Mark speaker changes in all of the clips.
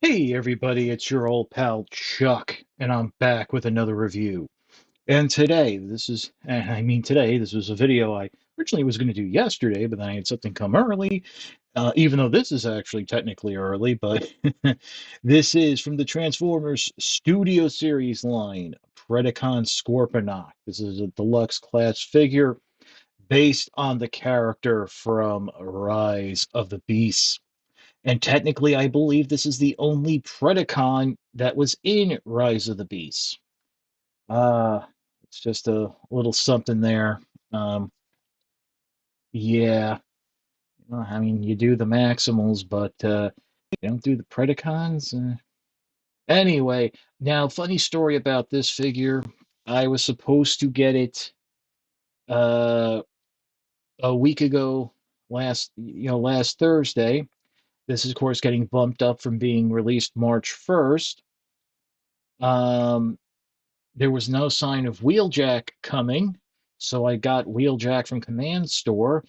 Speaker 1: Hey everybody, it's your old pal Chuck, and I'm back with another review. And today, this was a video I originally was going to do yesterday, but then I had something come early, even though this is actually technically early, but this is from the Transformers Studio Series line, Predacon Scorponok. This is a deluxe class figure based on the character from Rise of the Beasts. And technically, I believe this is the only Predacon that was in Rise of the Beasts. Uh, it's just a little something there. Um, yeah, I mean, you do the Maximals, but you don't do the Predacons. Anyway, now, funny story about this figure. I was supposed to get it uh, a week ago, last Thursday. This is, of course, getting bumped up from being released March 1st. Um, there was no sign of Wheeljack coming, so I got Wheeljack from Command Store.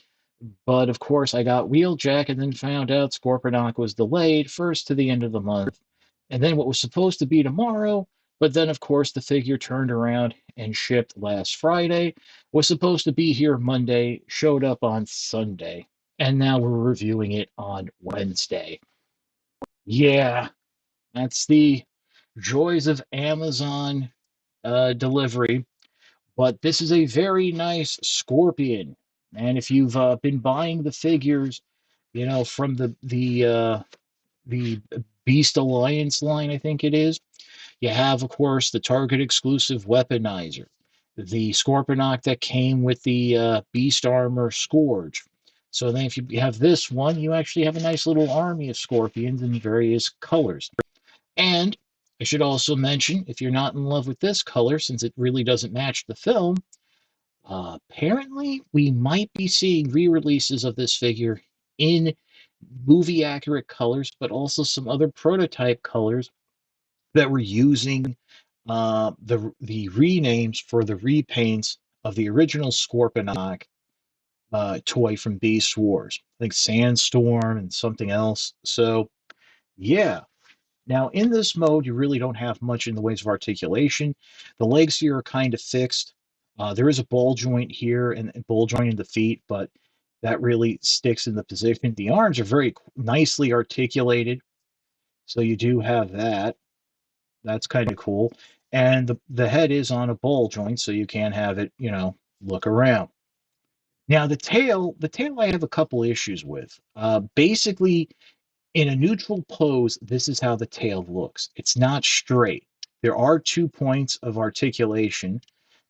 Speaker 1: But of course, I got Wheeljack and then found out Scorponok was delayed first to the end of the month, and then what was supposed to be tomorrow. But then, of course, the figure turned around and shipped last Friday, was supposed to be here Monday, showed up on Sunday, and now we're reviewing it on Wednesday. Yeah, that's the joys of Amazon delivery. But this is a very nice Scorpion. And if you've been buying the figures, from the Beast Alliance line, I think it is, you have, of course, the Target exclusive weaponizer, the Scorponok that came with the Beast Armor Scourge. So then, if you have this one, you actually have a nice little army of Scorpions in various colors. And I should also mention, if you're not in love with this color, since it really doesn't match the film, apparently we might be seeing re-releases of this figure in movie accurate colors, but also some other prototype colors that were using the renames for the repaints of the original Scorponok toy from Beast Wars. I think Sandstorm and something else. So yeah, now, in this mode, you really don't have much in the ways of articulation. The legs here are kind of fixed. There is a ball joint here and a ball joint in the feet, but that really sticks in the position. The arms are very nicely articulated, so you do have that. That's kind of cool. And the head is on a ball joint, so you can have it, look around. Now, the tail I have a couple issues with. Basically, in a neutral pose, this is how the tail looks. It's not straight. There are 2 points of articulation,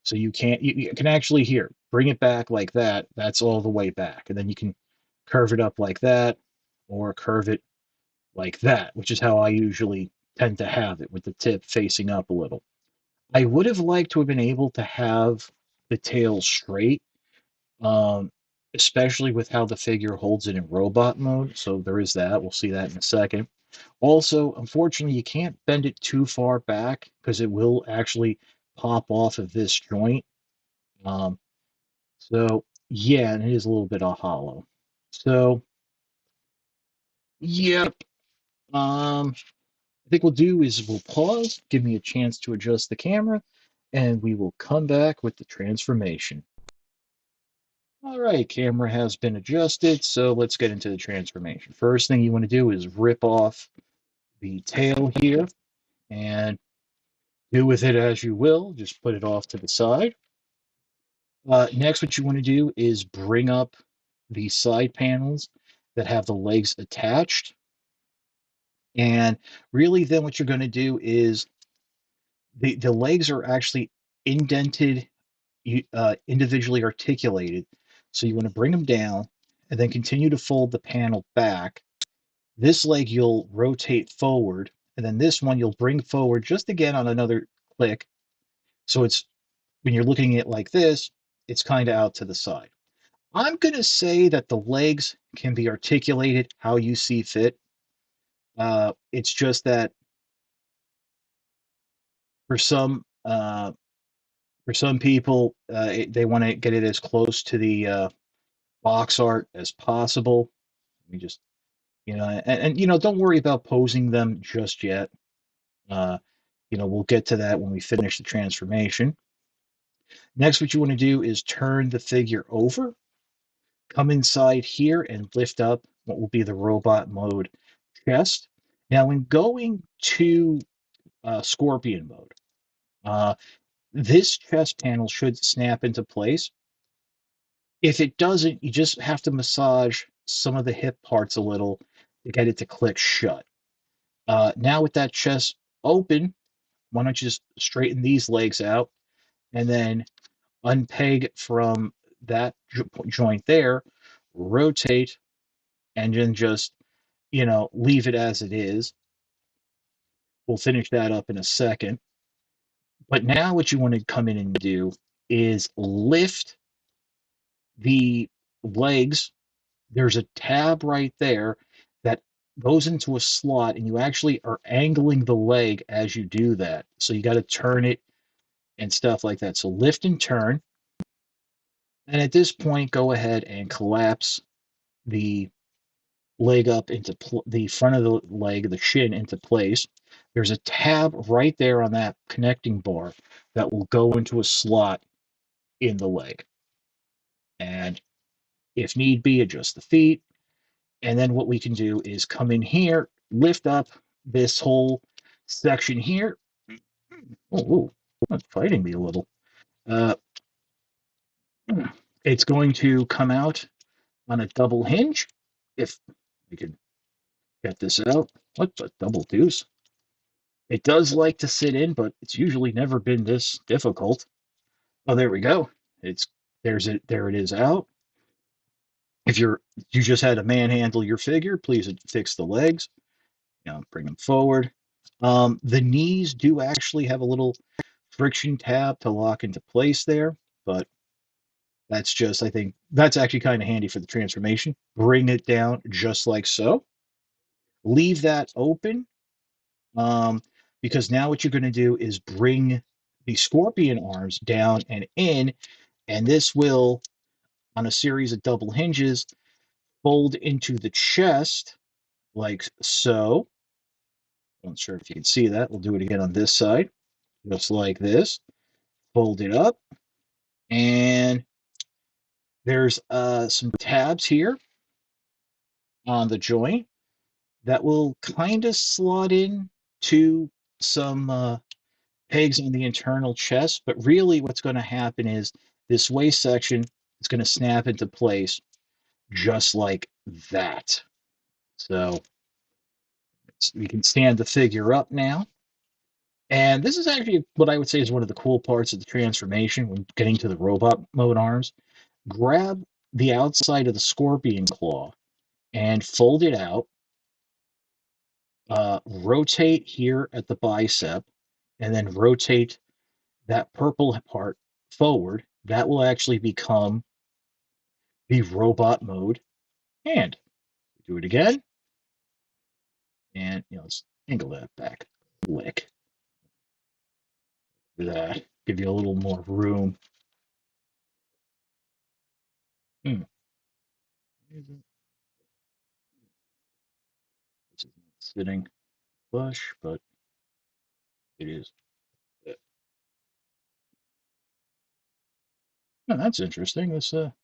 Speaker 1: so you can actually here bring it back like that. That's all the way back, and then you can curve it up like that, or curve it like that, which is how I usually tend to have it with the tip facing up a little. I would have liked to have been able to have the tail straight, um, especially with how the figure holds it in robot mode. So there is that. We'll see that in a second. Also, unfortunately, you can't bend it too far back because it will actually pop off of this joint. Um, so yeah, and it is a little bit hollow. So yep. I think we'll do is we'll pause, give me a chance to adjust the camera, and we will come back with the transformation. All right, camera has been adjusted, so let's get into the transformation. First thing you want to do is rip off the tail here and do with it as you will. Just put it off to the side. Next, what you want to do is bring up the side panels that have the legs attached. And really, then what you're going to do is the legs are actually indented, individually articulated. So you want to bring them down and then continue to fold the panel back. This leg you'll rotate forward, and then this one you'll bring forward just again on another click. So it's when you're looking at it like this, it's kind of out to the side. I'm going to say that the legs can be articulated how you see fit. It's just that for some people, they want to get it as close to the box art as possible. Let me just Don't worry about posing them just yet. Uh, we'll get to that when we finish the transformation. Next, what you want to do is turn the figure over, come inside here and lift up what will be the robot mode chest. Now, when going to Scorpion mode, uh, this chest panel should snap into place. If it doesn't, you just have to massage some of the hip parts a little to get it to click shut. Now with that chest open, why don't you just straighten these legs out and then unpeg from that joint there, rotate, and then just, leave it as it is. We'll finish that up in a second. But now what you want to come in and do is lift the legs. There's a tab right there that goes into a slot, and you actually are angling the leg as you do that. So you got to turn it and stuff like that. So lift and turn. And at this point, go ahead and collapse the leg up into the front of the leg, the shin into place. There's a tab right there on that connecting bar that will go into a slot in the leg. And if need be, adjust the feet. And then what we can do is come in here, lift up this whole section here. Oh, it's fighting me a little. Uh, it's going to come out on a double hinge. If we can get this out. What the double deuce? It does like to sit in, but it's usually never been this difficult. Oh, there we go. It's there's it. There it is out. If you just had to manhandle your figure, please fix the legs. Bring them forward. The knees do actually have a little friction tab to lock into place there, but I think that's actually kind of handy for the transformation. Bring it down just like so. Leave that open, um, because now what you're going to do is bring the scorpion arms down and in, and this will, on a series of double hinges, fold into the chest like so. Not sure if you can see that. We'll do it again on this side, just like this. Fold it up, and there's some tabs here on the joint that will kind of slot in to some pegs on the internal chest. But really, what's going to happen is this waist section is going to snap into place just like that. So we can stand the figure up now. And this is actually what I would say is one of the cool parts of the transformation when getting to the robot mode arms. Grab the outside of the scorpion claw and fold it out. Rotate here at the bicep, and then rotate that purple part forward. That will actually become the robot mode hand. Do it again, and let's angle that back. Lick that. Give you a little more room. Hmm. This is not sitting flush, but it is. Oh, that's interesting. Because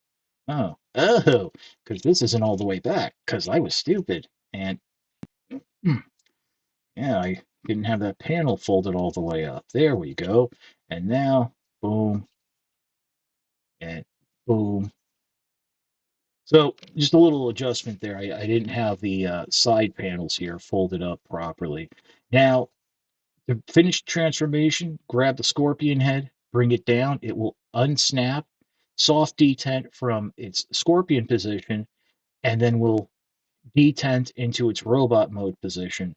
Speaker 1: this isn't all the way back. Because I was stupid, and yeah, I didn't have that panel folded all the way up. There we go. And now, boom, and boom. So just a little adjustment there. I didn't have the side panels here folded up properly. Now, to finish the transformation, grab the scorpion head, bring it down. It will unsnap, soft detent from its scorpion position, and then will detent into its robot mode position,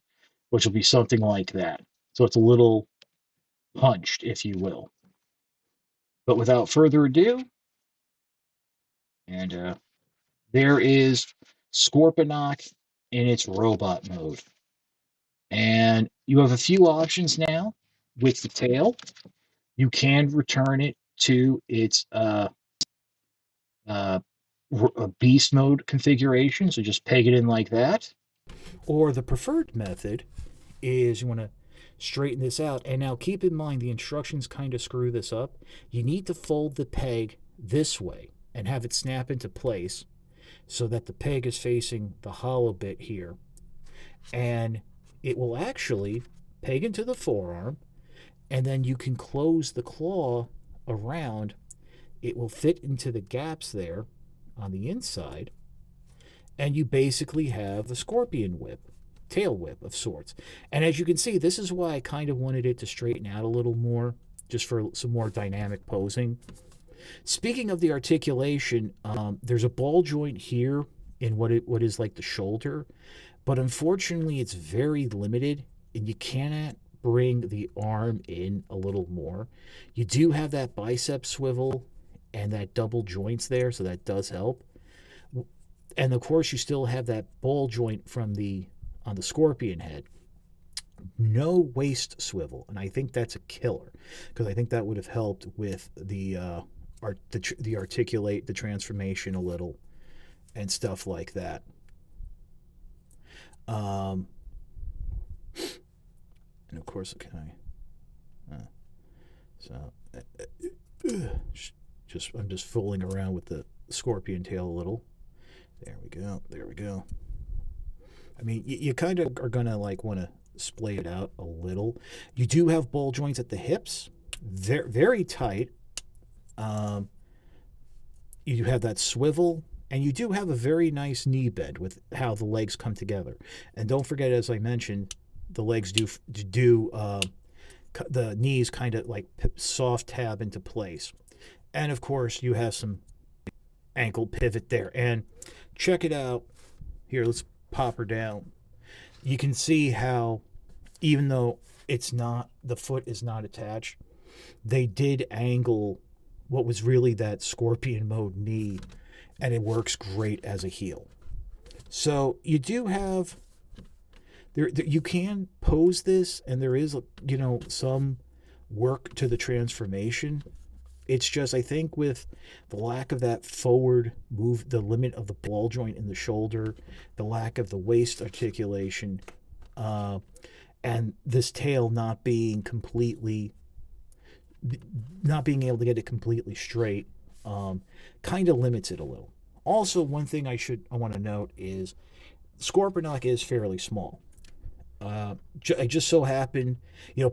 Speaker 1: which will be something like that. So it's a little punched, if you will. But without further ado, and there is Scorponok in its robot mode. And you have a few options now with the tail. You can return it to its uh, beast mode configuration. So just peg it in like that.
Speaker 2: Or the preferred method is you want to straighten this out. And now keep in mind the instructions kind of screw this up. You need to fold the peg this way and have it snap into place so that the peg is facing the hollow bit here. And it will actually peg into the forearm, and then you can close the claw around. It will fit into the gaps there on the inside, and you basically have the scorpion whip, tail whip of sorts. And as you can see, this is why I kind of wanted it to straighten out a little more, just for some more dynamic posing. Speaking of the articulation, there's a ball joint here in what is like the shoulder, but unfortunately it's very limited, and you cannot bring the arm in a little more. You do have that bicep swivel and that double joints there, so that does help. And of course, you still have that ball joint from the on the scorpion head. No waist swivel, and I think that's a killer because I think that would have helped with the articulate the transformation a little and stuff like that. Um, and of course, okay. So I'm just fooling around with the scorpion tail a little. There we go. There we go. I mean, you kind of are gonna like want to splay it out a little. You do have ball joints at the hips, very tight. Um, you have that swivel, and you do have a very nice knee bend with how the legs come together. And don't forget, as I mentioned, the legs do the knees kind of like soft tab into place. And of course, you have some ankle pivot there. And check it out. Here, let's pop her down. You can see how, even though it's not, the foot is not attached, they did angle what was really that scorpion mode knee, and it works great as a heel. So you do have you can pose this, and there is some work to the transformation. It's just, I think, with the lack of that forward move, the limit of the ball joint in the shoulder, the lack of the waist articulation, uh, and this tail not being able to get it completely straight, kind of limits it a little. Also, one thing I want to note is Scorponok is fairly small. I just so happen,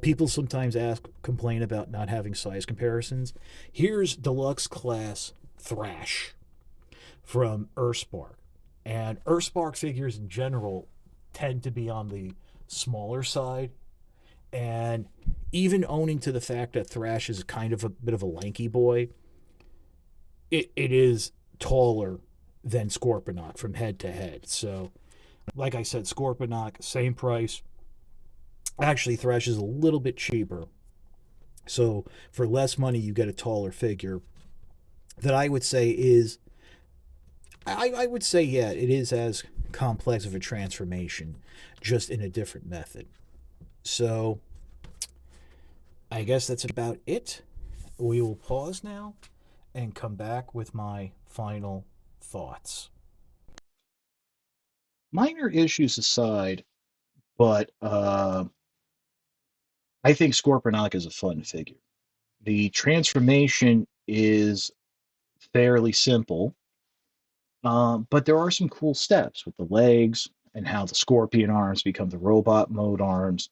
Speaker 2: people sometimes complain about not having size comparisons. Here's deluxe class Thrash from Earthspark. And Earthspark figures in general tend to be on the smaller side. And even owning to the fact that Thrash is kind of a bit of a lanky boy, it is taller than Scorponok from head to head. So, like I said, Scorponok, same price. Actually, Thrash is a little bit cheaper. So, for less money, you get a taller figure that I would say is, I would say, yeah, it is as complex of a transformation, just in a different method. So, I guess that's about it. We will pause now and come back with my final thoughts.
Speaker 1: Minor issues aside, but I think Scorponok is a fun figure. The transformation is fairly simple, but there are some cool steps with the legs and how the scorpion arms become the robot mode arms.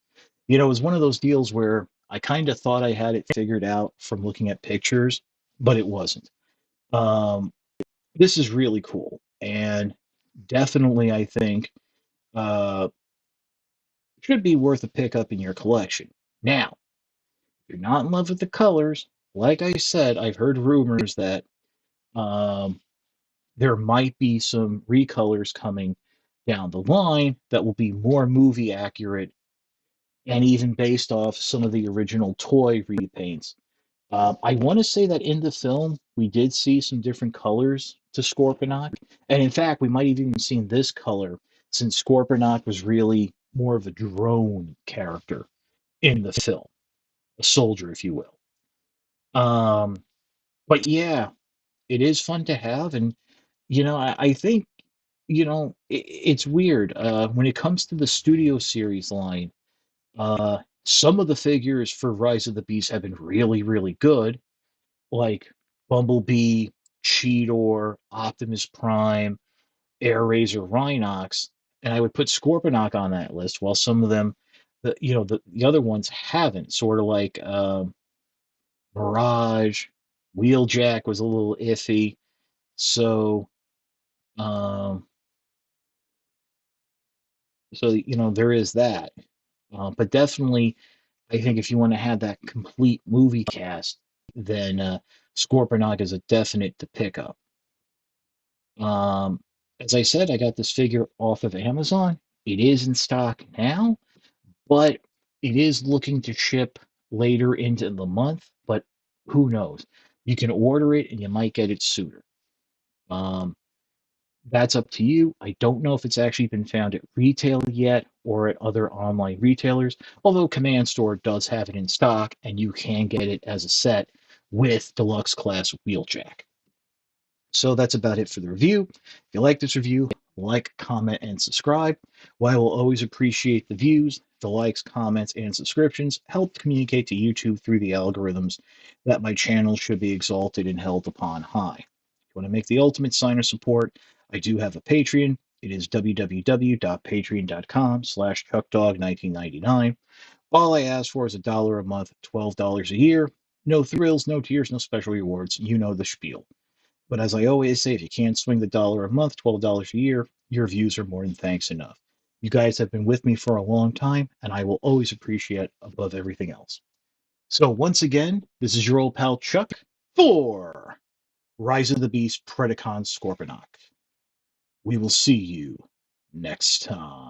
Speaker 1: It was one of those deals where I kind of thought I had it figured out from looking at pictures, but it wasn't. Um, this is really cool, and definitely, I think, uh, should be worth a pickup in your collection. Now, if you're not in love with the colors, like I said, I've heard rumors that um, there might be some recolors coming down the line that will be more movie accurate and even based off some of the original toy repaints. I want to say that in the film we did see some different colors to Scorponok, and in fact we might have even seen this color since Scorponok was really more of a drone character in the film, a soldier, if you will. Um, but yeah, it is fun to have, and I think it's weird. When it comes to the Studio Series line, some of the figures for Rise of the Beast have been really, really good, like Bumblebee, Cheetor, Optimus Prime, Air Razor, Rhinox, and I would put Scorponok on that list, while some of them, the other ones haven't. Sort of like Mirage, Wheeljack was a little iffy. So, um, there is that. But definitely, I think if you want to have that complete movie cast, then Scorponok is a definite to pick up. Um, as I said, I got this figure off of Amazon. It is in stock now, but it is looking to ship later into the month. But who knows? You can order it and you might get it sooner. Um, that's up to you. I don't know if it's actually been found at retail yet or at other online retailers, although Command Store does have it in stock and you can get it as a set with deluxe class wheeljack. So that's about it for the review. If you like this review, like, comment, and subscribe. While I will always appreciate the views, the likes, comments, and subscriptions help communicate to YouTube through the algorithms that my channel should be exalted and held upon high. If you want to make the ultimate sign of support, I do have a Patreon. It is www.patreon.com/chuckdog1999. All I ask for is $1 a month, $12 a year. No thrills, no tears, no special rewards. You know the spiel. But as I always say, if you can't swing the dollar a month, $12 a year, your views are more than thanks enough. You guys have been with me for a long time, and I will always appreciate above everything else. So once again, this is your old pal Chuck for Rise of the Beast Predacon Scorponok. We will see you next time.